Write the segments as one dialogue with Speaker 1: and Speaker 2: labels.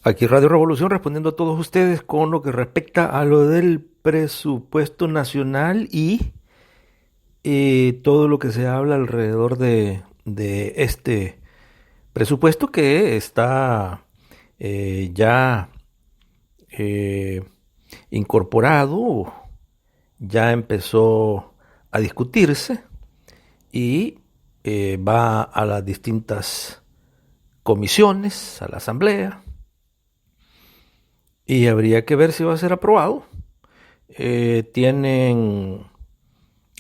Speaker 1: Aquí Radio Revolución respondiendo a todos ustedes con lo que respecta a lo del presupuesto nacional y todo lo que se habla alrededor de este presupuesto que está ya eh, incorporado, ya empezó a discutirse y va a las distintas comisiones, a la asamblea, y habría que ver si va a ser aprobado. Tienen,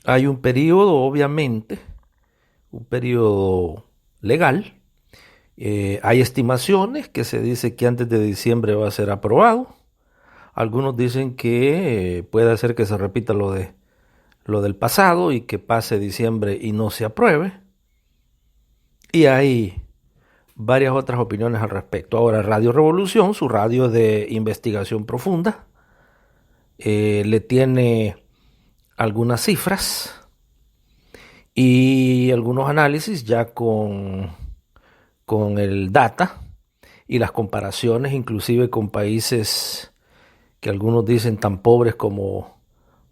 Speaker 1: hay un periodo, obviamente, un periodo legal. Hay estimaciones que se dice que antes de diciembre va a ser aprobado. Algunos dicen que puede ser que se repita lo del pasado y que pase diciembre y no se apruebe. Y hay varias otras opiniones al respecto. Ahora, Radio Revolución, su radio de investigación profunda, le tiene algunas cifras y algunos análisis ya con el data y las comparaciones inclusive con países que algunos dicen tan pobres como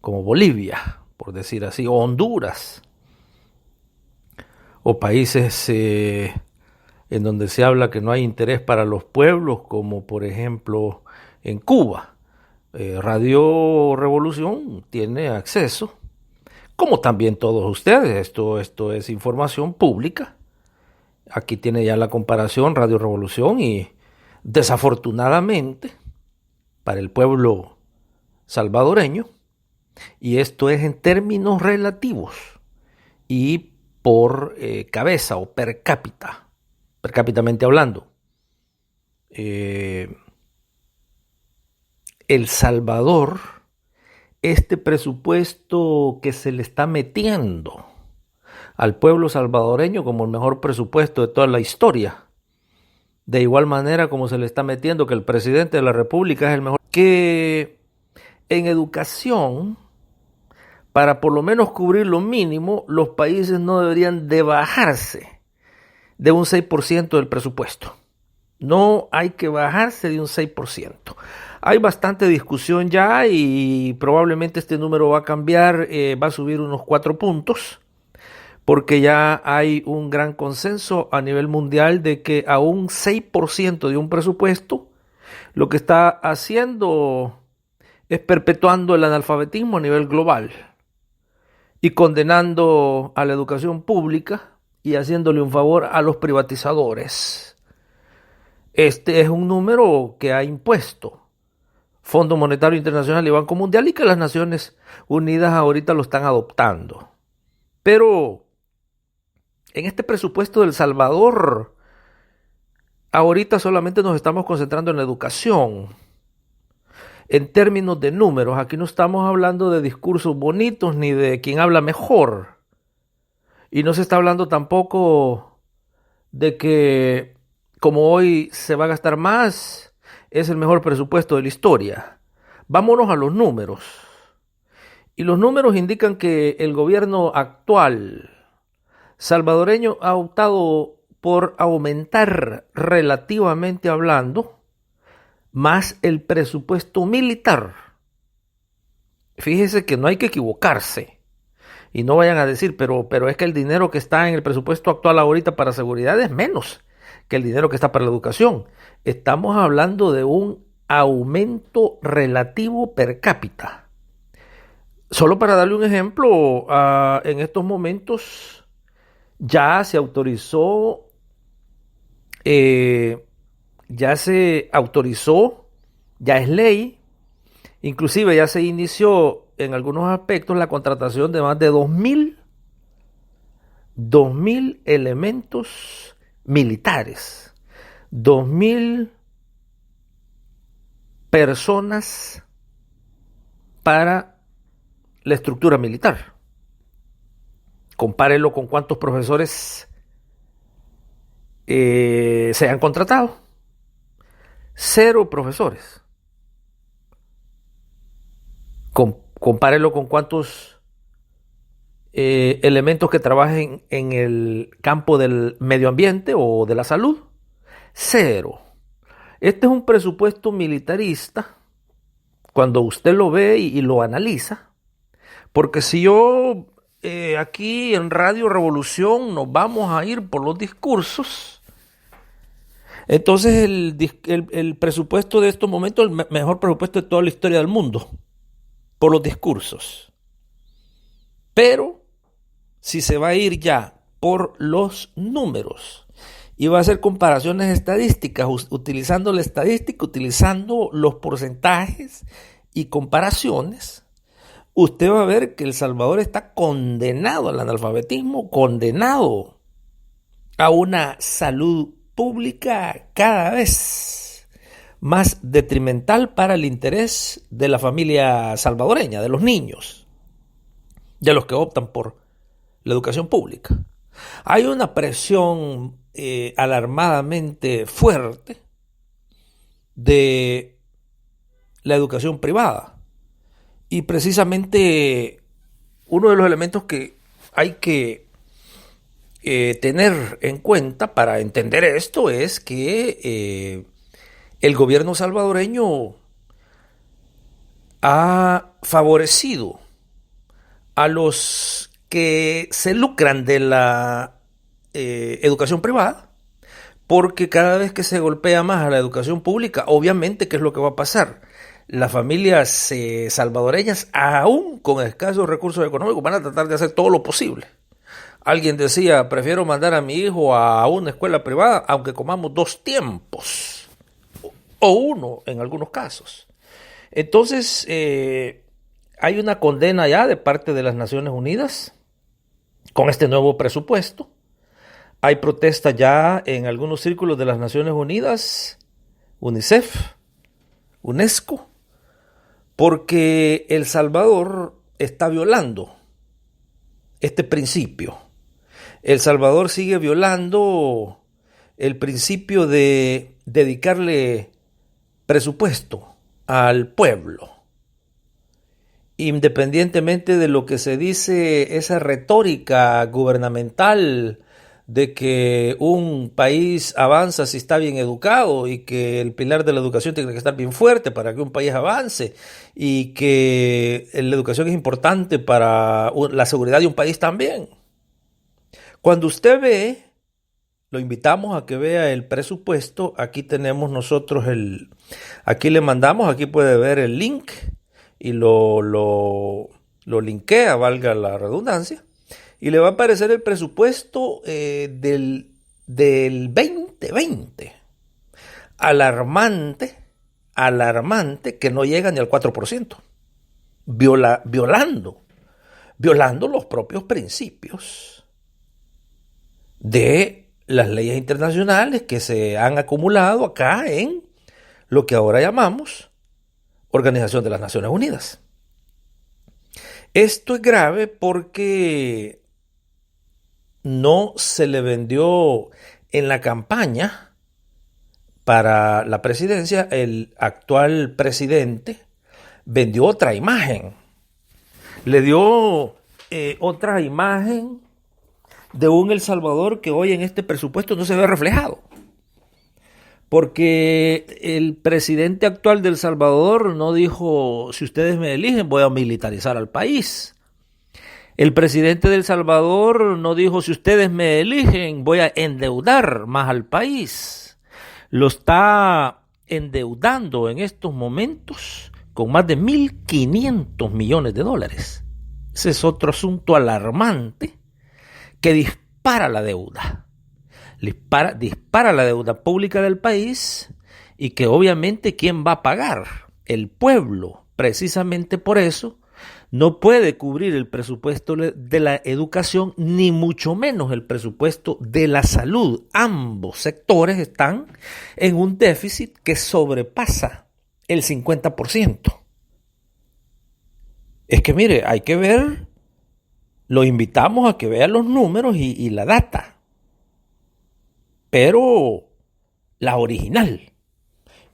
Speaker 1: Bolivia, por decir así, o Honduras, o países en donde se habla que no hay interés para los pueblos, como por ejemplo en Cuba. Radio Revolución tiene acceso, como también todos ustedes, esto es información pública. Aquí tiene ya la comparación Radio Revolución y desafortunadamente para el pueblo salvadoreño, y esto es en términos relativos y por cabeza o per cápitamente hablando. El Salvador, este presupuesto que se le está metiendo al pueblo salvadoreño como el mejor presupuesto de toda la historia, de igual manera como se le está metiendo que el presidente de la República es el mejor, que en educación, para por lo menos cubrir lo mínimo, los países no deberían de bajarse de un 6% del presupuesto. No hay que bajarse de un 6%. Hay bastante discusión ya y probablemente este número va a cambiar, va a subir unos 4 puntos, porque ya hay un gran consenso a nivel mundial de que a un 6% de un presupuesto lo que está haciendo es perpetuando el analfabetismo a nivel global y condenando a la educación pública y haciéndole un favor a los privatizadores. Este es un número que ha impuesto Fondo Monetario Internacional y Banco Mundial y que las Naciones Unidas ahorita lo están adoptando. Pero en este presupuesto del Salvador, ahorita solamente nos estamos concentrando en la educación. En términos de números, aquí no estamos hablando de discursos bonitos ni de quién habla mejor. Y no se está hablando tampoco de que como hoy se va a gastar más, es el mejor presupuesto de la historia. Vámonos a los números. Y los números indican que el gobierno actual salvadoreño ha optado por aumentar, relativamente hablando, más el presupuesto militar. Fíjese que no hay que equivocarse. Y no vayan a decir, pero es que el dinero que está en el presupuesto actual ahorita para seguridad es menos que el dinero que está para la educación. Estamos hablando de un aumento relativo per cápita. Solo para darle un ejemplo, en estos momentos ya se autorizó, ya es ley, inclusive ya se inició en algunos aspectos la contratación de más de 2.000 elementos militares, 2.000 personas para la estructura militar. Compárelo con cuántos profesores se han contratado. 0 profesores. Compárelo con cuántos elementos que trabajen en el campo del medio ambiente o de la salud. 0. Este es un presupuesto militarista cuando usted lo ve y lo analiza, porque si yo aquí en Radio Revolución nos vamos a ir por los discursos, entonces el presupuesto de estos momentos es el mejor presupuesto de toda la historia del mundo, por los discursos. Pero si se va a ir ya por los números y va a hacer comparaciones estadísticas, utilizando la estadística, utilizando los porcentajes y comparaciones, usted va a ver que El Salvador está condenado al analfabetismo, condenado a una salud pública cada vez más detrimental para el interés de la familia salvadoreña, de los niños, de los que optan por la educación pública. Hay una presión alarmadamente fuerte de la educación privada. Y precisamente uno de los elementos que hay que tener en cuenta para entender esto es que el gobierno salvadoreño ha favorecido a los que se lucran de la educación privada, porque cada vez que se golpea más a la educación pública, obviamente, ¿qué es lo que va a pasar? Las familias salvadoreñas, aún con escasos recursos económicos, van a tratar de hacer todo lo posible. Alguien decía, prefiero mandar a mi hijo a una escuela privada, aunque comamos 2 tiempos, o 1 en algunos casos. Entonces, hay una condena ya de parte de las Naciones Unidas con este nuevo presupuesto. Hay protestas ya en algunos círculos de las Naciones Unidas, UNICEF, UNESCO, porque El Salvador está violando este principio. El Salvador sigue violando el principio de dedicarle presupuesto al pueblo. Independientemente de lo que se dice, esa retórica gubernamental de que un país avanza si está bien educado y que el pilar de la educación tiene que estar bien fuerte para que un país avance y que la educación es importante para la seguridad de un país también. Cuando usted ve, lo invitamos a que vea el presupuesto. Aquí tenemos nosotros aquí le mandamos, aquí puede ver el link y lo linkea, valga la redundancia. Y le va a aparecer el presupuesto del 2020. Alarmante, que no llega ni al 4%. Violando los propios principios de las leyes internacionales que se han acumulado acá en lo que ahora llamamos Organización de las Naciones Unidas. Esto es grave porque no se le vendió en la campaña para la presidencia. El actual presidente vendió otra imagen. Le dio otra imagen de un El Salvador que hoy en este presupuesto no se ve reflejado. Porque el presidente actual de El Salvador no dijo, si ustedes me eligen voy a militarizar al país. El presidente de El Salvador no dijo, si ustedes me eligen voy a endeudar más al país. Lo está endeudando en estos momentos con más de 1.500 millones de dólares. Ese es otro asunto alarmante que dispara la deuda. Dispara la deuda pública del país y que obviamente ¿quién va a pagar? El pueblo. Precisamente por eso no puede cubrir el presupuesto de la educación, ni mucho menos el presupuesto de la salud. Ambos sectores están en un déficit que sobrepasa el 50%. Es que mire, hay que ver, lo invitamos a que vea los números y la data, pero la original.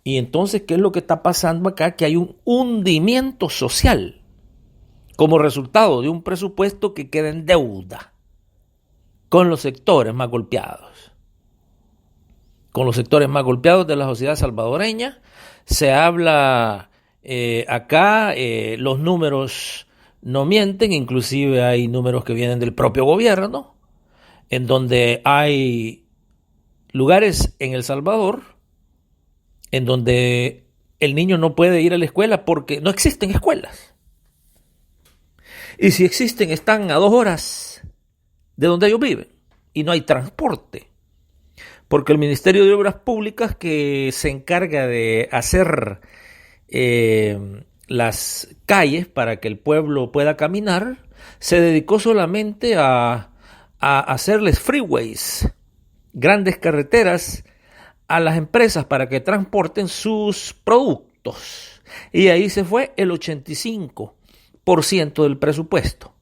Speaker 1: Y entonces, ¿qué es lo que está pasando acá? Que hay un hundimiento social como resultado de un presupuesto que queda en deuda con los sectores más golpeados. con los sectores más golpeados de la sociedad salvadoreña. Se habla acá, los números no mienten, inclusive hay números que vienen del propio gobierno, en donde hay lugares en El Salvador en donde el niño no puede ir a la escuela porque no existen escuelas. Y si existen, están a 2 horas de donde ellos viven y no hay transporte. Porque el Ministerio de Obras Públicas, que se encarga de hacer las calles para que el pueblo pueda caminar, se dedicó solamente a hacerles freeways, grandes carreteras, a las empresas para que transporten sus productos. Y ahí se fue el 85% del presupuesto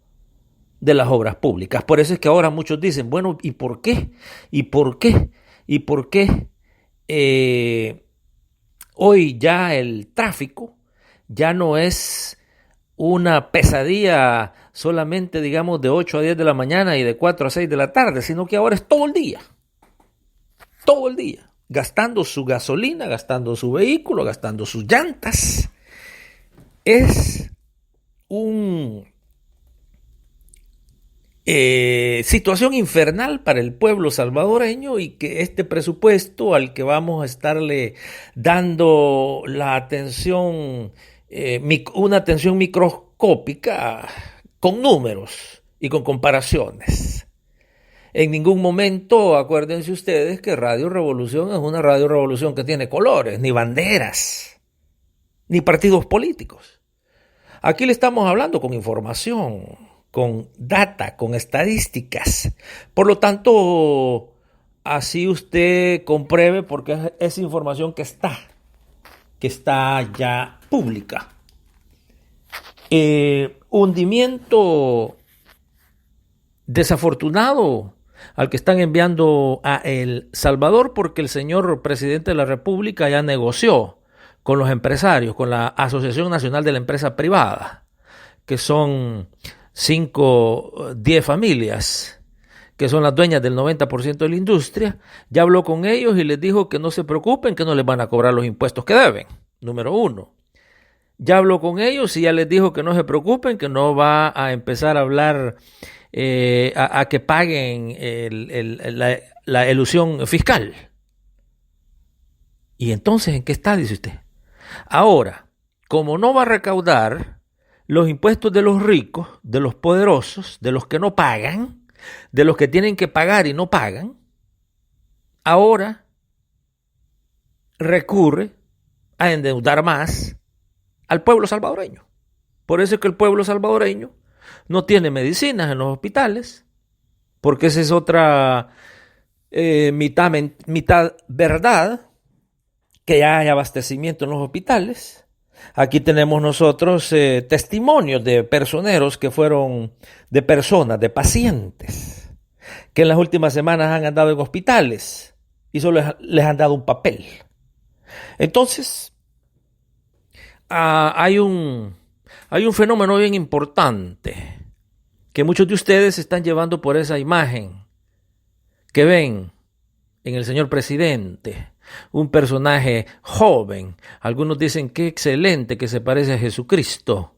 Speaker 1: de las obras públicas. Por eso es que ahora muchos dicen, bueno, ¿y por qué? ¿Y por qué? ¿Y por qué hoy ya el tráfico ya no es una pesadilla solamente, digamos, de 8 a 10 de la mañana y de 4 a 6 de la tarde, sino que ahora es todo el día, gastando su gasolina, gastando su vehículo, gastando sus llantas? Es una situación infernal para el pueblo salvadoreño, y que este presupuesto al que vamos a estarle dando la atención, una atención microscópica, con números y con comparaciones. En ningún momento, acuérdense ustedes que Radio Revolución es una Radio Revolución que tiene colores, ni banderas, ni partidos políticos. Aquí le estamos hablando con información, con data, con estadísticas. Por lo tanto, así usted compruebe, porque es información que está ya pública. Hundimiento desafortunado al que están enviando a El Salvador, porque el señor presidente de la República ya negoció con los empresarios, con la Asociación Nacional de la Empresa Privada, que son 10 familias que son las dueñas del 90% de la industria. Ya habló con ellos y les dijo que no se preocupen, que no les van a cobrar los impuestos que deben, número 1. Ya habló con ellos y ya les dijo que no se preocupen, que no va a empezar a hablar a que paguen la elusión fiscal. ¿Y entonces en qué está, dice usted? Ahora, como no va a recaudar los impuestos de los ricos, de los poderosos, de los que no pagan, de los que tienen que pagar y no pagan, ahora recurre a endeudar más al pueblo salvadoreño. Por eso es que el pueblo salvadoreño no tiene medicinas en los hospitales, porque esa es otra mitad verdad, que ya hay abastecimiento en los hospitales. Aquí tenemos nosotros testimonios de personeros que fueron, de personas, de pacientes, que en las últimas semanas han andado en hospitales y solo les han dado un papel. Entonces, hay un fenómeno bien importante que muchos de ustedes están llevando por esa imagen que ven en el señor presidente, un personaje joven. Algunos dicen que excelente, que se parece a Jesucristo.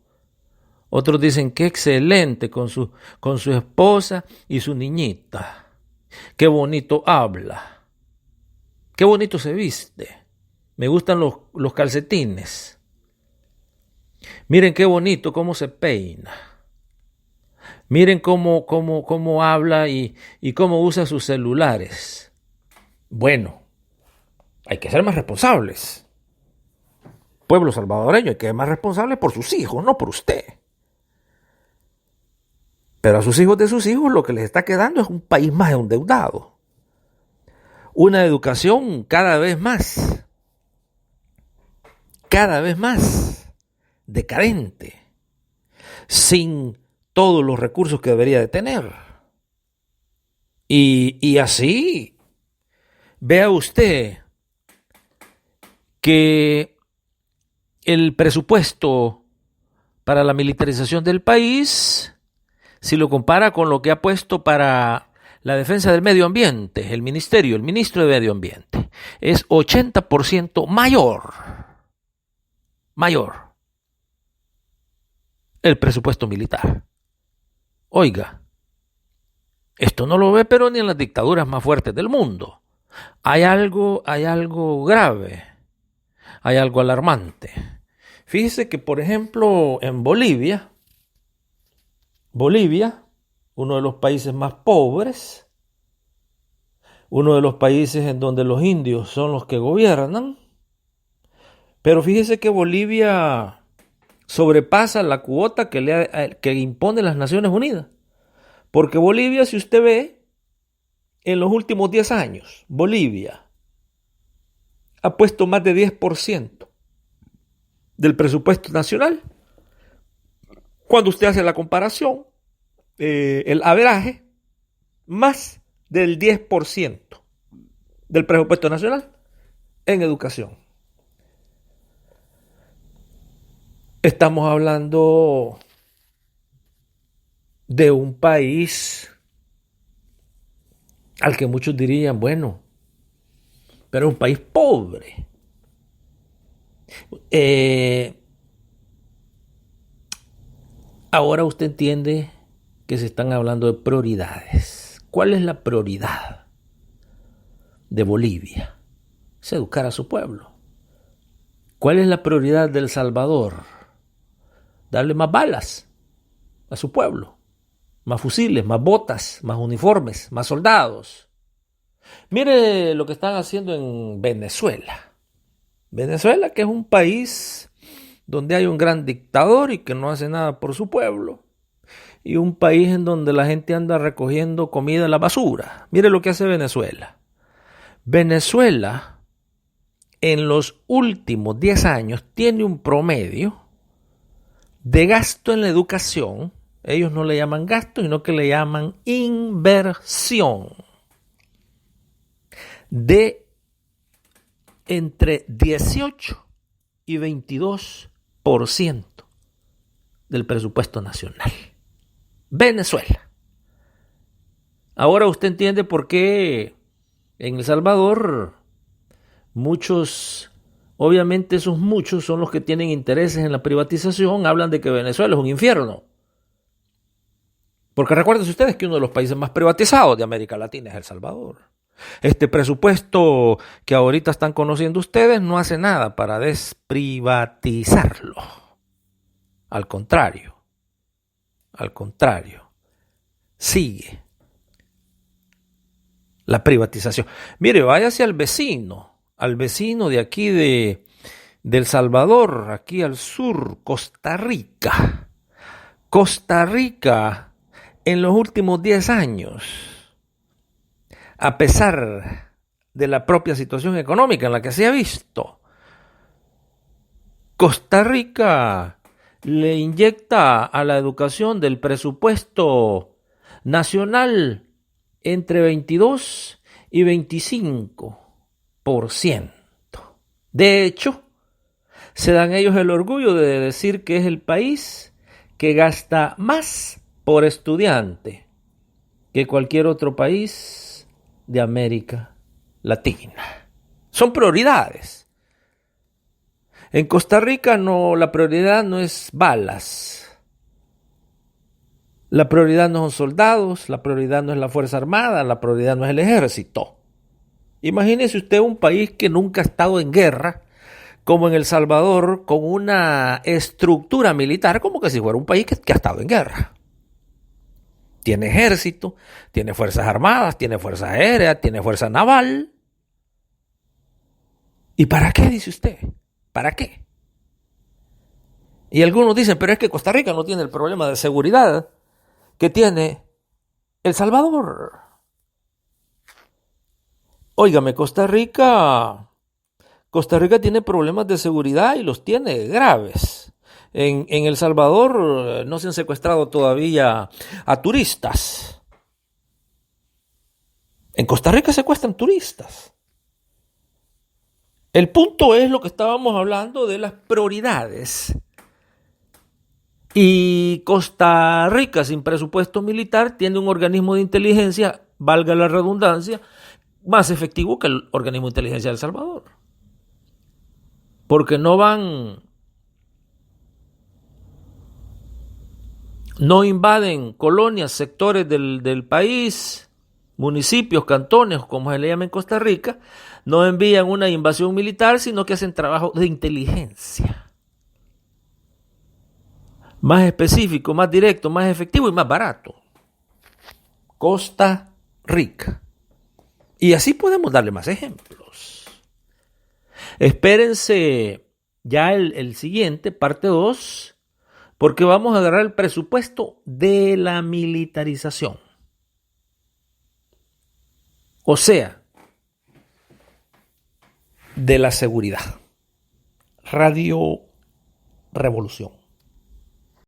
Speaker 1: Otros dicen que excelente con su esposa y su niñita. Qué bonito habla. Qué bonito se viste. Me gustan los calcetines. Miren qué bonito cómo se peina. Miren cómo habla y cómo usa sus celulares. Bueno, hay que ser más responsables. Pueblo salvadoreño, hay que ser más responsable por sus hijos, no por usted. Pero a sus hijos de sus hijos lo que les está quedando es un país más endeudado. Una educación cada vez más decadente, sin todos los recursos que debería de tener. Y así, vea usted que el presupuesto para la militarización del país, si lo compara con lo que ha puesto para la defensa del medio ambiente, el ministro de Medio Ambiente, es 80% mayor el presupuesto militar. Oiga, esto no lo ve pero ni en las dictaduras más fuertes del mundo. Hay algo grave, hay algo alarmante. Fíjese que, por ejemplo, en Bolivia, uno de los países más pobres, uno de los países en donde los indios son los que gobiernan, pero fíjese que Bolivia sobrepasa la cuota que impone las Naciones Unidas. Porque Bolivia, si usted ve, en los últimos 10 años, Bolivia ha puesto más de 10% del presupuesto nacional. Cuando usted hace la comparación, el averaje, más del 10% del presupuesto nacional en educación. Estamos hablando de un país al que muchos dirían, bueno, pero es un país pobre. Ahora usted entiende que se están hablando de prioridades. ¿Cuál es la prioridad de Bolivia? Es educar a su pueblo. ¿Cuál es la prioridad de El Salvador? Darle más balas a su pueblo, más fusiles, más botas, más uniformes, más soldados. Mire lo que están haciendo en Venezuela. Venezuela, que es un país donde hay un gran dictador y que no hace nada por su pueblo. Y un país en donde la gente anda recogiendo comida en la basura. Mire lo que hace Venezuela. Venezuela, en los últimos 10 años, tiene un promedio de gasto en la educación. Ellos no le llaman gasto, sino que le llaman inversión. De entre 18 y 22% del presupuesto nacional. Venezuela. Ahora usted entiende por qué en El Salvador muchos, obviamente esos muchos son los que tienen intereses en la privatización, hablan de que Venezuela es un infierno. Porque recuerden ustedes que uno de los países más privatizados de América Latina es El Salvador. Este presupuesto que ahorita están conociendo ustedes no hace nada para desprivatizarlo. Al contrario, sigue la privatización. Mire, váyase al vecino de aquí de El Salvador, aquí al sur, Costa Rica. Costa Rica, en los últimos 10 años, a pesar de la propia situación económica en la que se ha visto, Costa Rica le inyecta a la educación del presupuesto nacional entre 22 y 25%. De hecho, se dan ellos el orgullo de decir que es el país que gasta más por estudiante que cualquier otro país de América Latina. Son prioridades. En Costa Rica la prioridad no es balas. La prioridad no son soldados, la prioridad no es la Fuerza Armada, la prioridad no es el ejército. Imagínese usted un país que nunca ha estado en guerra, como en El Salvador, con una estructura militar como que si fuera un país que ha estado en guerra. Tiene ejército, tiene fuerzas armadas, tiene fuerza aérea, tiene fuerza naval. ¿Y para qué, dice usted? ¿Para qué? Y algunos dicen, pero es que Costa Rica no tiene el problema de seguridad que tiene El Salvador. Óigame, Costa Rica tiene problemas de seguridad y los tiene graves. En El Salvador no se han secuestrado todavía a turistas. En Costa Rica secuestran turistas. El punto es lo que estábamos hablando de las prioridades. Y Costa Rica, sin presupuesto militar, tiene un organismo de inteligencia, valga la redundancia, más efectivo que el organismo de inteligencia de El Salvador. Porque no invaden colonias, sectores del país, municipios, cantones, como se le llama en Costa Rica, no envían una invasión militar, sino que hacen trabajo de inteligencia. Más específico, más directo, más efectivo y más barato. Costa Rica. Y así podemos darle más ejemplos. Espérense ya el siguiente, parte 2, porque vamos a agarrar el presupuesto de la militarización. O sea, de la seguridad. Radio Revolución.